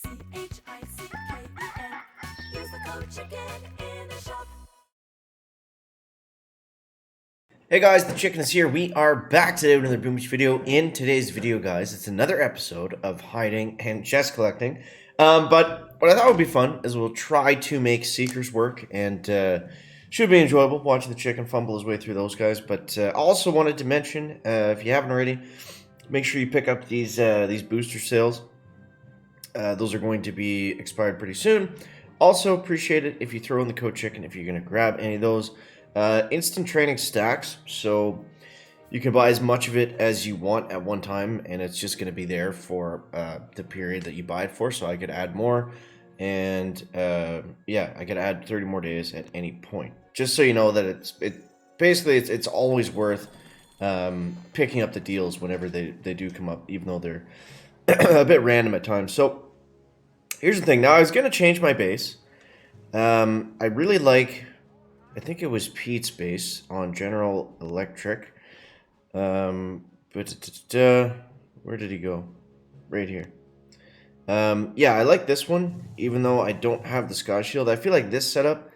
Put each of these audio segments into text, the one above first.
Use the code CHICKEN in the shop. Hey guys, the Chicken is here. We are back today with another Boom Beach video. In today's video, guys, it's another episode of hiding and chest collecting. But what I thought would be fun is we'll try to make Seekers work, and should be enjoyable watching the Chicken fumble his way through those guys. But I also wanted to mention, if you haven't already, make sure you pick up these booster sales. Those are going to be expired pretty soon. Also, appreciate it if you throw in the code CHICKEN if you're going to grab any of those. Instant training stacks, so you can buy as much of it as you want at one time, and it's just going to be there for the period that you buy it for. So I could add more, and yeah, I could add 30 more days at any point. Just so you know that it's always worth picking up the deals whenever they do come up, even though they're a bit random at times. So here's the thing. Now I was going to change my base. I really like. I think it was Pete's base on General Electric. Where did he go? Right here. Yeah, I like this one, even though I don't have the Sky Shield. I feel like this setup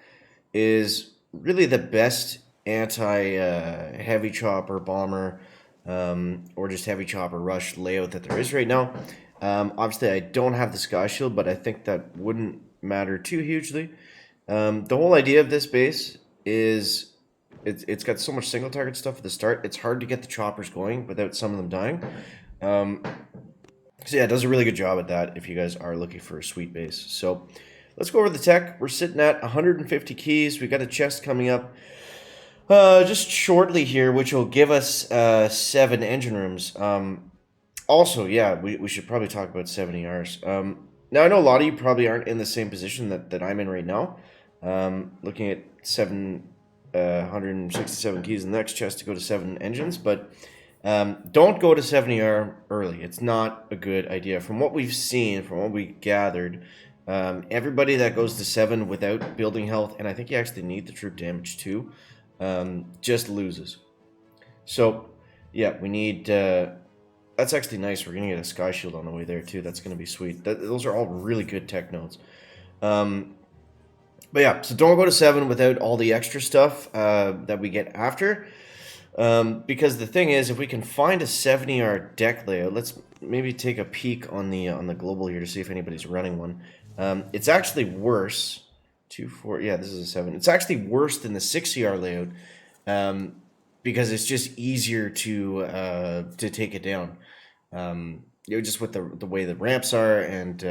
is really the best anti-heavy chopper bomber or just heavy chopper rush layout that there is right now. Obviously, I don't have the Sky Shield, but I think that wouldn't matter too hugely. The whole idea of this base is it's got so much single target stuff at the start. It's hard to get the choppers going without some of them dying. So yeah, it does a really good job at that if you guys are looking for a sweet base. So let's go over the tech. We're sitting at 150 keys. We got a chest coming up just shortly here, which will give us 7 engine rooms. Also, yeah, we should probably talk about 7 ERs. Now, I know a lot of you probably aren't in the same position that I'm in right now. Looking at 167 keys in the next chest to go to 7 engines, but don't go to 70R early. It's not a good idea. From what we've seen, from what we gathered, everybody that goes to 7 without building health, and I think you actually need the troop damage too, just loses. So, yeah, we need... that's actually nice. We're going to get a Sky Shield on the way there too. That's going to be sweet. Those are all really good tech nodes. But yeah, so don't go to 7 without all the extra stuff that we get after. Because the thing is, if we can find a 70R deck layout, let's maybe take a peek on the global here to see if anybody's running one. It's actually worse. 2, 4, yeah, this is a 7. It's actually worse than the 60R layout because it's just easier to take it down. Just with the way the ramps are, and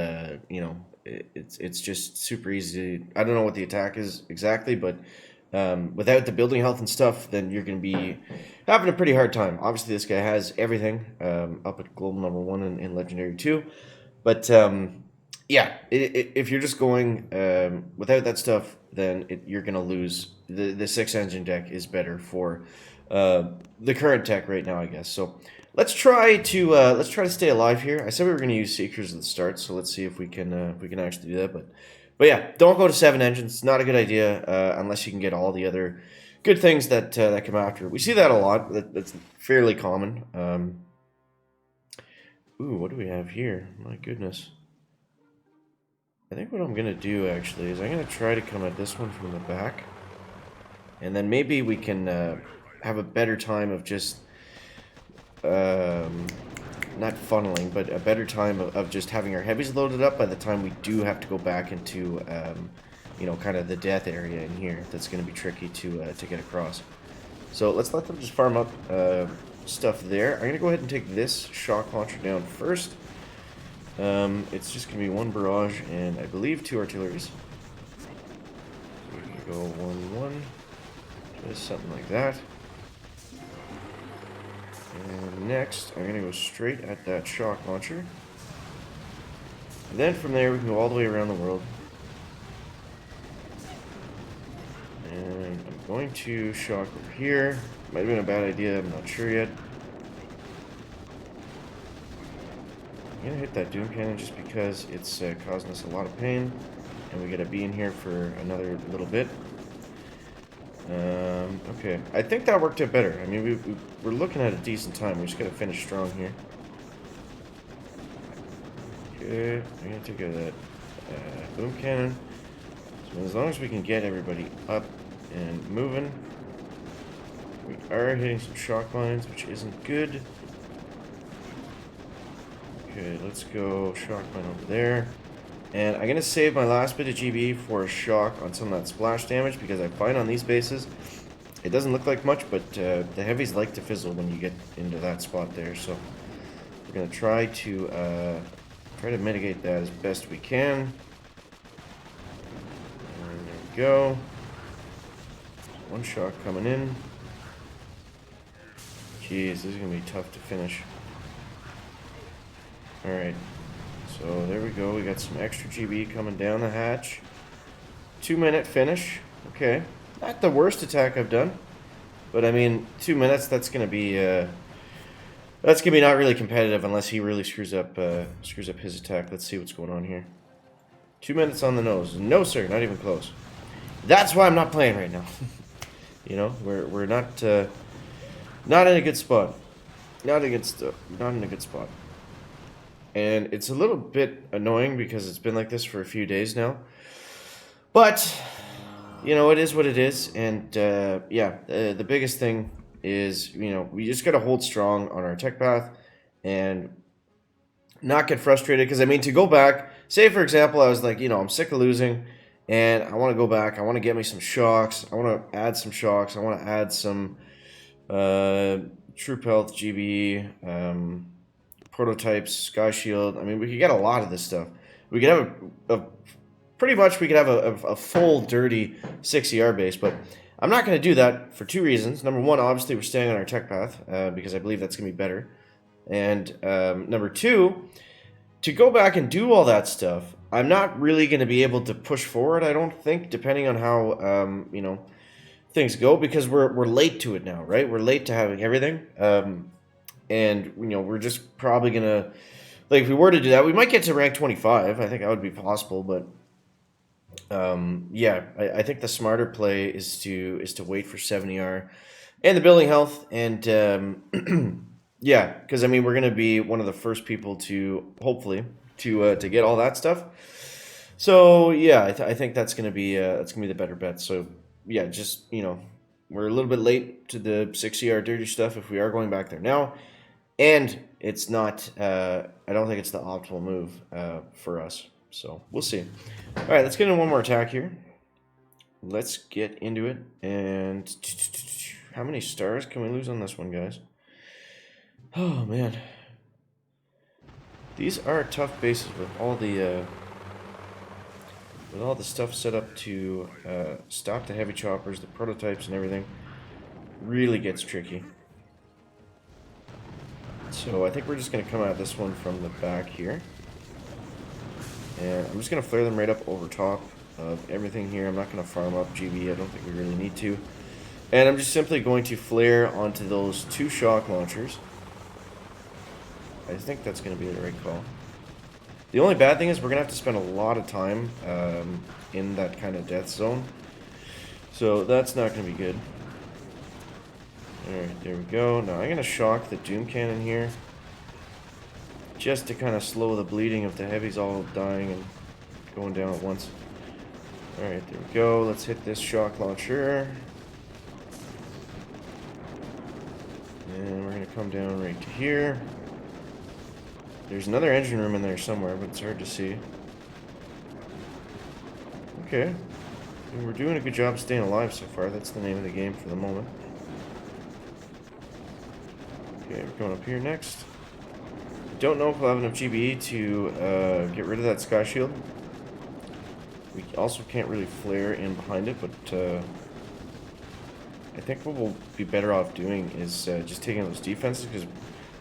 you know. It's just super easy. I don't know what the attack is exactly, but without the building health and stuff, then you're going to be having a pretty hard time. Obviously, this guy has everything up at global number 1 in legendary 2, but yeah, if you're just going without that stuff, then you're going to lose. The 6 engine deck is better for the current tech right now, I guess. So let's try to stay alive here. I said we were going to use Seekers at the start, so let's see if we can actually do that. But yeah, don't go to 7 engines. It's not a good idea unless you can get all the other good things that come after. We see that a lot. That's fairly common. Ooh, what do we have here? My goodness. I think what I'm going to do actually is I'm going to try to come at this one from the back, and then maybe we can have a better time of just not funneling, but a better time of just having our heavies loaded up by the time we do have to go back into you know, kind of the death area in here. That's going to be tricky to get across. So let's let them just farm up stuff there. I'm going to go ahead and take this shock launcher down first. It's just going to be 1 barrage and I believe 2 artilleries. We're going to go 1-1, just something like that. And next, I'm going to go straight at that shock launcher. And then from there, we can go all the way around the world. And I'm going to shock over here. Might have been a bad idea, I'm not sure yet. I'm going to hit that Doom Cannon just because it's causing us a lot of pain. And we got to be in here for another little bit. Okay, I think that worked out better. I mean, we're looking at a decent time. We just got to finish strong here. Okay, I'm gonna take out that boom cannon. So as long as we can get everybody up and moving. We are hitting some shock lines, which isn't good. Okay, let's go shock line over there. And I'm gonna save my last bit of GB for a shock on some of that splash damage, because I find on these bases it doesn't look like much, but the heavies like to fizzle when you get into that spot there. So we're gonna try to mitigate that as best we can. And there we go. One shot coming in. Jeez, this is gonna be tough to finish. Alright, so there we go. We got some extra GB coming down the hatch. 2-minute finish. Okay, not the worst attack I've done, but I mean, 2 minutes. That's gonna be not really competitive unless he really screws up his attack. Let's see what's going on here. 2 minutes on the nose. No, sir, not even close. That's why I'm not playing right now. You know, we're not in a good spot. Not in a good spot. And it's a little bit annoying because it's been like this for a few days now. But, you know, it is what it is. And, yeah, the biggest thing is, you know, we just got to hold strong on our tech path and not get frustrated. Because, I mean, to go back, say, for example, I was like, you know, I'm sick of losing and I want to go back. I want to get me some shocks. I want to add some shocks. I want to add some troop health, GB, prototypes, sky shield. I mean, we could get a lot of this stuff. We could have pretty much we could have a full dirty 6ER base, but I'm not going to do that for two reasons. Number one, obviously we're staying on our tech path because I believe that's going to be better. And number two, to go back and do all that stuff, I'm not really going to be able to push forward, I don't think, depending on how you know, things go, because we're late to it now, right? We're late to having everything. And, you know, we're just probably going to, like, if we were to do that, we might get to rank 25. I think that would be possible, but, yeah, I think the smarter play is to wait for 70R and the building health. And, yeah, because, I mean, we're going to be one of the first people to, hopefully, to get all that stuff. So, yeah, I think that's going to be the better bet. So, yeah, just, you know, we're a little bit late to the 6ER dirty stuff if we are going back there now. And it's not, I don't think it's the optimal move for us. So we'll see. All right, let's get into one more attack here. Let's get into it. And how many stars can we lose on this one, guys? Oh, man. These are tough bases with all the stuff set up to stop the heavy choppers, the prototypes and everything. Really gets tricky. So I think we're just going to come at this one from the back here. And I'm just going to flare them right up over top of everything here. I'm not going to farm up GB. I don't think we really need to. And I'm just simply going to flare onto those 2 shock launchers. I think that's going to be the right call. The only bad thing is we're going to have to spend a lot of time in that kind of death zone. So that's not going to be good. Alright, there we go. Now I'm going to shock the Doom Cannon here. Just to kind of slow the bleeding of the heavies all dying and going down at once. Alright, there we go. Let's hit this shock launcher. And we're going to come down right to here. There's another engine room in there somewhere, but it's hard to see. Okay. And we're doing a good job staying alive so far. That's the name of the game for the moment. Okay, we're going up here next. Don't know if we'll have enough GBE to get rid of that sky shield. We also can't really flare in behind it, but I think what we'll be better off doing is just taking those defenses, because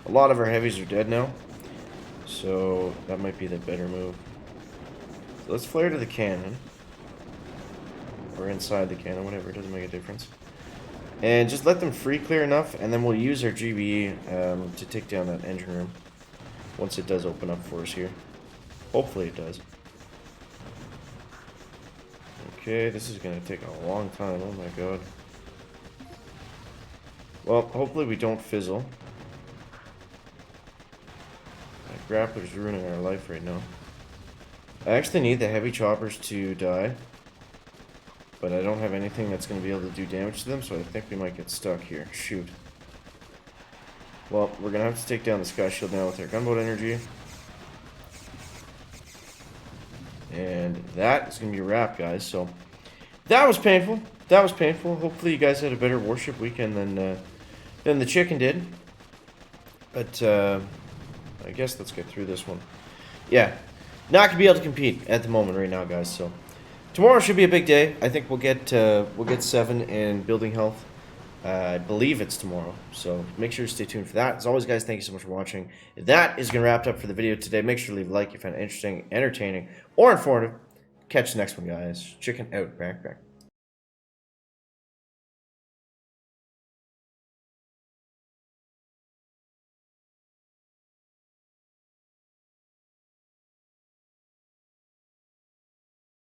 a lot of our heavies are dead now. So that might be the better move. So let's flare to the cannon. Or inside the cannon, whatever, it doesn't make a difference. And just let them free clear enough, and then we'll use our GBE to take down that engine room. Once it does open up for us here. Hopefully it does. Okay, this is going to take a long time. Oh my god. Well, hopefully we don't fizzle. That grappler's ruining our life right now. I actually need the heavy choppers to die. But I don't have anything that's going to be able to do damage to them, so I think we might get stuck here. Shoot. Well, we're going to have to take down the Sky Shield now with our gunboat energy. And that is going to be a wrap, guys. So, that was painful. That was painful. Hopefully you guys had a better warship weekend than the chicken did. But, I guess let's get through this one. Yeah. Not going to be able to compete at the moment right now, guys, so... Tomorrow should be a big day. I think we'll get 7 in building health. I believe it's tomorrow, so make sure to stay tuned for that. As always, guys, thank you so much for watching. That is going to wrap it up for the video today. Make sure to leave a like if you found it interesting, entertaining, or informative. Catch the next one, guys. Chicken out. Back.